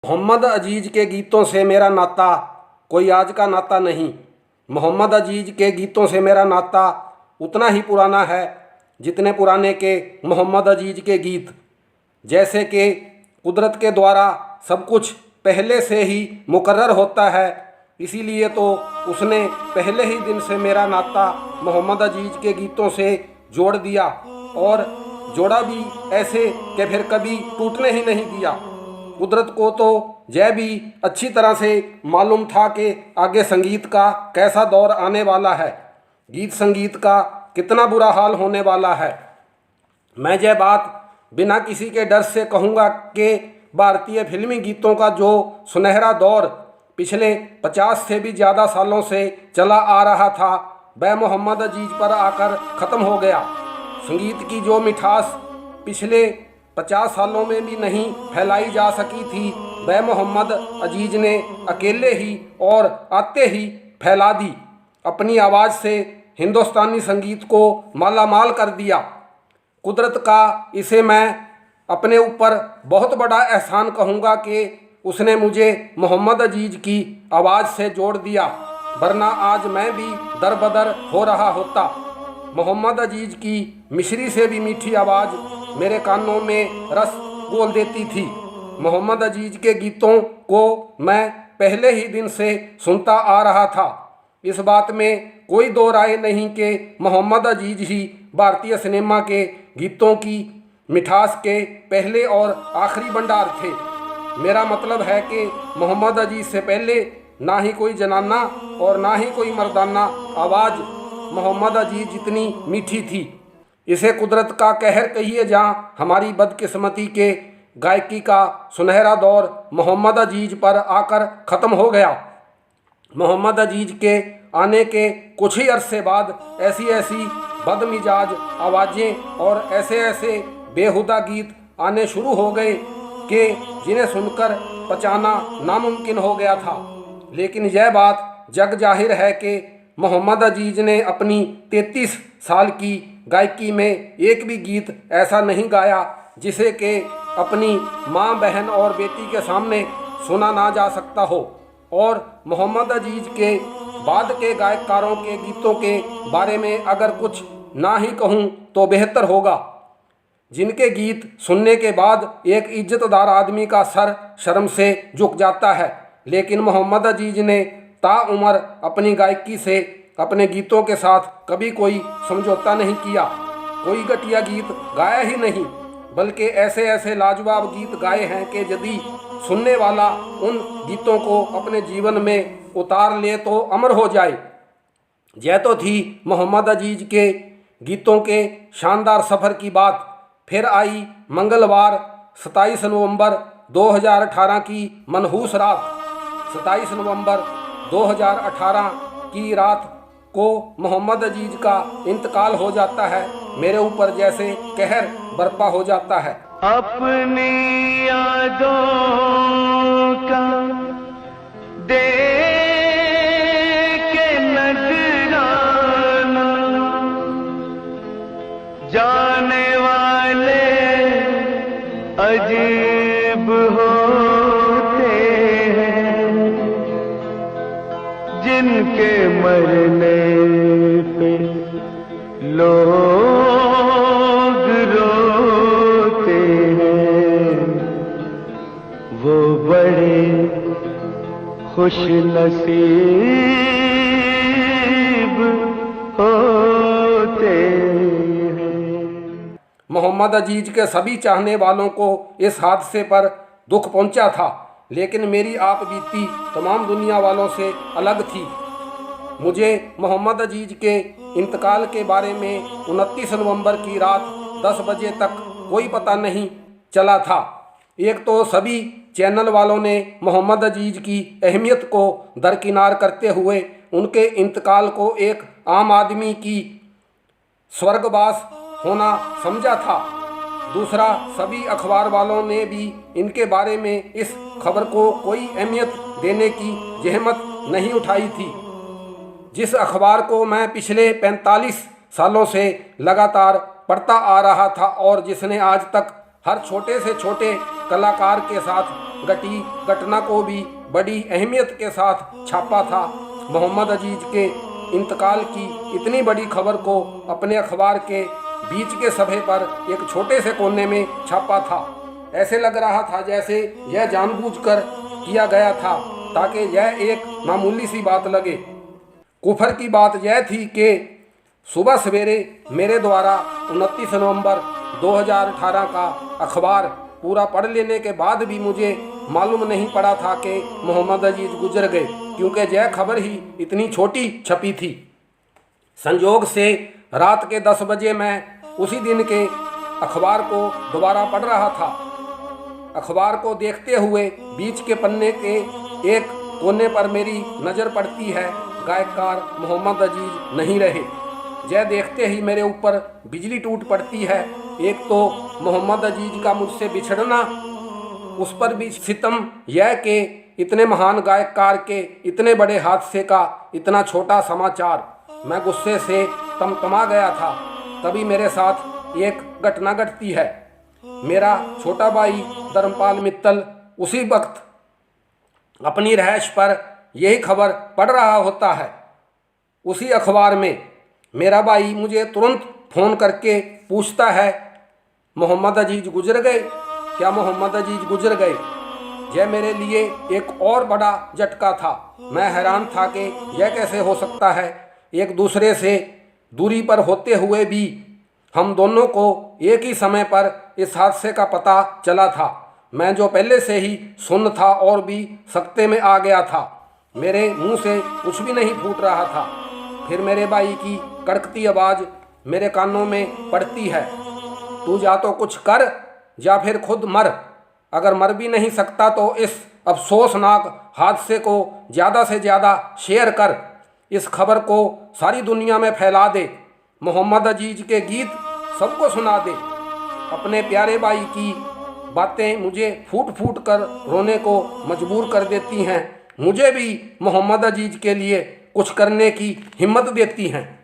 मोहम्मद अजीज के गीतों से मेरा नाता कोई आज का नाता नहीं। मोहम्मद अजीज के गीतों से मेरा नाता उतना ही पुराना है जितने पुराने के मोहम्मद अजीज के गीत। जैसे कि कुदरत के द्वारा सब कुछ पहले से ही मुकर्रर होता है, इसीलिए तो उसने पहले ही दिन से मेरा नाता मोहम्मद अजीज के गीतों से जोड़ दिया और जोड़ा भी ऐसे कि फिर कभी टूटने ही नहीं दिया। कुदरत को तो यह भी अच्छी तरह से मालूम था कि आगे संगीत का कैसा दौर आने वाला है, गीत संगीत का कितना बुरा हाल होने वाला है। मैं यह बात बिना किसी के डर से कहूँगा कि भारतीय फिल्मी गीतों का जो सुनहरा दौर पिछले 50 से भी ज़्यादा सालों से चला आ रहा था, वह मोहम्मद अजीज पर आकर ख़त्म हो गया। संगीत की जो मिठास पिछले 50 सालों में भी नहीं फैलाई जा सकी थी, वह मोहम्मद अजीज ने अकेले ही और आते ही फैला दी। अपनी आवाज़ से हिंदुस्तानी संगीत को मालामाल कर दिया। कुदरत का इसे मैं अपने ऊपर बहुत बड़ा एहसान कहूँगा कि उसने मुझे मोहम्मद अजीज की आवाज़ से जोड़ दिया, वरना आज मैं भी दरबदर हो रहा होता। मोहम्मद अजीज की मिश्री से भी मीठी आवाज़ मेरे कानों में रस घोल देती थी। मोहम्मद अजीज के गीतों को मैं पहले ही दिन से सुनता आ रहा था। इस बात में कोई दो राय नहीं कि मोहम्मद अजीज ही भारतीय सिनेमा के गीतों की मिठास के पहले और आखिरी भंडार थे। मेरा मतलब है कि मोहम्मद अजीज से पहले ना ही कोई जनाना और ना ही कोई मर्दाना आवाज़ मोहम्मद अजीज जितनी मीठी थी। इसे कुदरत का कहर कहिए जहाँ हमारी बदकिस्मती के गायकी का सुनहरा दौर मोहम्मद अजीज पर आकर ख़त्म हो गया। मोहम्मद अजीज के आने के कुछ ही अरसे बाद ऐसी ऐसी बदमिजाज आवाज़ें और ऐसे ऐसे बेहुदा गीत आने शुरू हो गए कि जिन्हें सुनकर पचाना नामुमकिन हो गया था। लेकिन यह बात जग जाहिर है कि मोहम्मद अजीज ने अपनी 33 साल की गायकी में एक भी गीत ऐसा नहीं गाया जिसे कि अपनी माँ, बहन और बेटी के सामने सुना ना जा सकता हो। और मोहम्मद अजीज के बाद के गायकारों के गीतों के बारे में अगर कुछ ना ही कहूँ तो बेहतर होगा, जिनके गीत सुनने के बाद एक इज्जतदार आदमी का सर शर्म से झुक जाता है। लेकिन मोहम्मद अजीज ने ताउम्र अपनी गायकी से अपने गीतों के साथ कभी कोई समझौता नहीं किया, कोई घटिया गीत गाया ही नहीं, बल्कि ऐसे ऐसे लाजवाब गीत गाए हैं कि यदि सुनने वाला उन गीतों को अपने जीवन में उतार ले तो अमर हो जाए। यह तो थी मोहम्मद अजीज के गीतों के शानदार सफ़र की बात। फिर आई मंगलवार 27 नवंबर 2018 की मनहूस रात। 27 नवंबर 2018 की रात को मोहम्मद अजीज का इंतकाल हो जाता है। मेरे ऊपर जैसे कहर बरपा हो जाता है। अपनी यादों का दे के नजराना जाने वाले अजीब होते हैं, जिनके मरने पे लोग रोते हैं, वो बड़े खुश नसीब होते हैं। मोहम्मद अजीज के सभी चाहने वालों को इस हादसे पर दुख पहुंचा था, लेकिन मेरी आप बीती तमाम दुनिया वालों से अलग थी। मुझे मोहम्मद अजीज के इंतकाल के बारे में 29 नवंबर की रात 10 बजे तक कोई पता नहीं चला था। एक तो सभी चैनल वालों ने मोहम्मद अजीज की अहमियत को दरकिनार करते हुए उनके इंतकाल को एक आम आदमी की स्वर्गवास होना समझा था। दूसरा, सभी अखबार वालों ने भी इनके बारे में इस खबर को कोई अहमियत देने की जहमत नहीं उठाई थी। जिस अखबार को मैं पिछले 45 सालों से लगातार पढ़ता आ रहा था और जिसने आज तक हर छोटे से छोटे कलाकार के साथ घटी घटना को भी बड़ी अहमियत के साथ छापा था। मोहम्मद अजीज के इंतकाल की इतनी बड़ी खबर को अपने अखबार के बीच के सफ़े पर एक छोटे से कोने में छापा था। ऐसे लग रहा था जैसे यह जानबूझकर किया गया था ताकि यह एक मामूली सी बात लगे। कुफर की बात यह थी कि सुबह सवेरे मेरे द्वारा 29 नवंबर 2018 का अखबार पूरा पढ़ लेने के बाद भी मुझे मालूम नहीं पड़ा था कि मोहम्मद अजीज गुजर गए, क्योंकि यह खबर ही इतनी छोटी छपी थी। संयोग से रात के 10 बजे मैं उसी दिन के अखबार को दोबारा पढ़ रहा था। अखबार को देखते हुए बीच के पन्ने के एक कोने पर मेरी नज़र पड़ती है। गायककार मोहम्मद अजीज नहीं रहे। यह देखते ही मेरे ऊपर बिजली टूट पड़ती है। एक तो मोहम्मद अजीज का मुझसे बिछड़ना, उस पर भी सितम यह कि इतने महान गायककार के इतने बड़े हादसे का इतना छोटा समाचार। मैं गुस्से से तमतमा गया था। तभी मेरे साथ एक घटना घटती है। मेरा छोटा भाई धर्मपाल मित्तल उसी वक्त अपनी रहायश पर यही खबर पढ़ रहा होता है। उसी अखबार में मेरा भाई मुझे तुरंत फ़ोन करके पूछता है, मोहम्मद अजीज गुजर गए? क्या मोहम्मद अजीज गुजर गए? यह मेरे लिए एक और बड़ा झटका था। मैं हैरान था कि यह कैसे हो सकता है। एक दूसरे से दूरी पर होते हुए भी हम दोनों को एक ही समय पर इस हादसे का पता चला था। मैं जो पहले से ही सुन्न था और भी सख्ते में आ गया था। मेरे मुंह से कुछ भी नहीं फूट रहा था। फिर मेरे भाई की कड़कती आवाज़ मेरे कानों में पड़ती है, तू या तो कुछ कर या फिर खुद मर। अगर मर भी नहीं सकता तो इस अफसोसनाक हादसे को ज़्यादा से ज़्यादा शेयर कर। इस खबर को सारी दुनिया में फैला दे। मोहम्मद अजीज के गीत सबको सुना दे। अपने प्यारे भाई की बातें मुझे फूट फूट कर रोने को मजबूर कर देती हैं। मुझे भी मोहम्मद अजीज के लिए कुछ करने की हिम्मत देती हैं।